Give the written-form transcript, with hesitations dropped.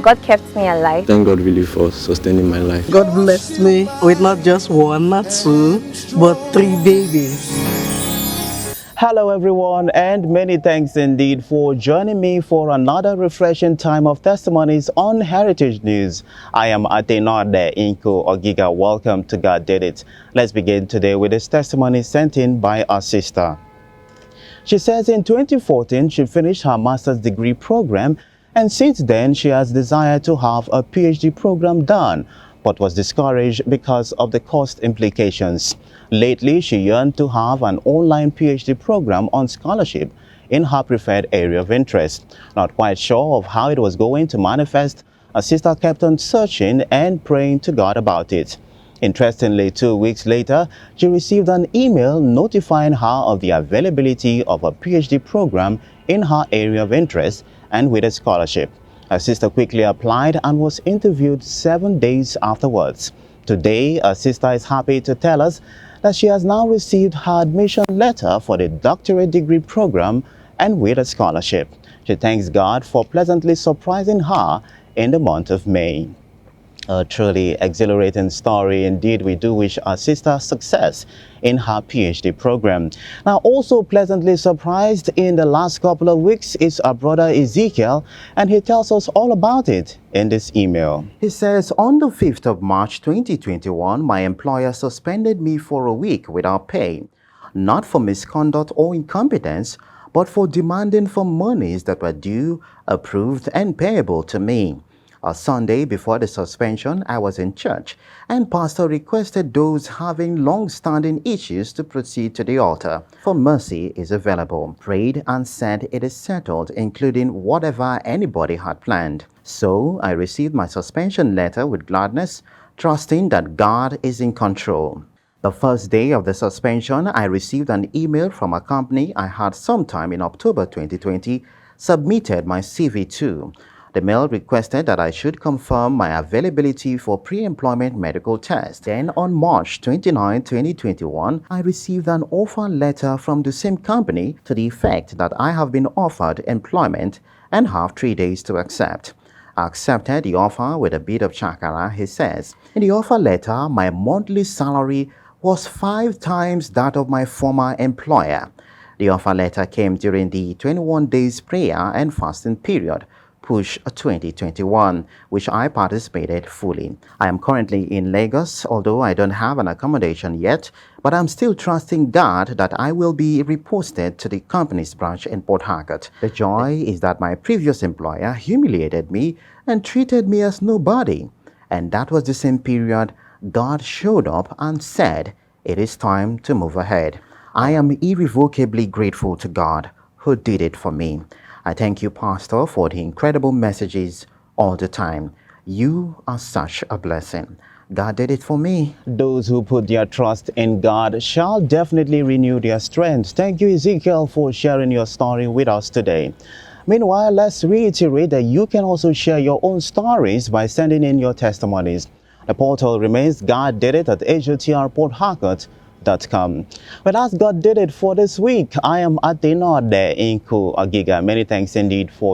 God kept me alive. Thank God really for sustaining my life. God blessed me with not just one, not two, but 3 babies. Hello everyone, and many thanks indeed for joining me for another refreshing time of testimonies on Heritage News. I am Atenode Inko Ogiga. Welcome to God Did It. Let's begin today with this testimony sent in by our sister. She says in 2014 she finished her master's degree program, and since then she has desired to have a PhD program done, but was discouraged because of the cost implications. Lately, she yearned to have an online PhD program on scholarship in her preferred area of interest. Not quite sure of how it was going to manifest, her sister kept on searching and praying to God about it. Interestingly, 2 weeks later, she received an email notifying her of the availability of a PhD program in her area of interest and with a scholarship. Her sister quickly applied and was interviewed 7 days afterwards. Today, her sister is happy to tell us that she has now received her admission letter for the doctorate degree program and with a scholarship. She thanks God for pleasantly surprising her in the month of May. A truly exhilarating story indeed. We do wish our sister success in her PhD program. Now, also pleasantly surprised in the last couple of weeks is our brother Ezekiel, and he tells us all about it in this email. He says, on the 5th of March 2021, my employer suspended me for a week without pay, not for misconduct or incompetence, but for demanding for monies that were due, approved, and payable to me. A Sunday before the suspension, I was in church, and pastor requested those having long-standing issues to proceed to the altar, for mercy is available. Prayed and said it is settled, including whatever anybody had planned. So I received my suspension letter with gladness, trusting that God is in control. The first day of the suspension, I received an email from a company I had sometime in October 2020 submitted my CV to. The mail requested that I should confirm my availability for pre-employment medical tests. Then on March 29, 2021, I received an offer letter from the same company to the effect that I have been offered employment and have 3 days to accept. I accepted the offer with a bit of chakara, he says. In the offer letter, my monthly salary was 5 times that of my former employer. The offer letter came during the 21 days prayer and fasting period, Push 2021, which I participated fully. I am currently in Lagos, although I don't have an accommodation yet, but I'm still trusting God that I will be reposted to the company's branch in Port Harcourt. The joy is that my previous employer humiliated me and treated me as nobody. And that was the same period God showed up and said, it is time to move ahead. I am irrevocably grateful to God who did it for me. I thank you, Pastor, for the incredible messages all the time. You are such a blessing. God did it for me. Those who put their trust in God shall definitely renew their strength. Thank you, Ezekiel, for sharing your story with us today. Meanwhile, let's reiterate that you can also share your own stories by sending in your testimonies. The portal remains God Did It at hotrportharcourt.com. Well, that's God Did It for this week. I am Atenode Inko Ogiga. Many thanks indeed for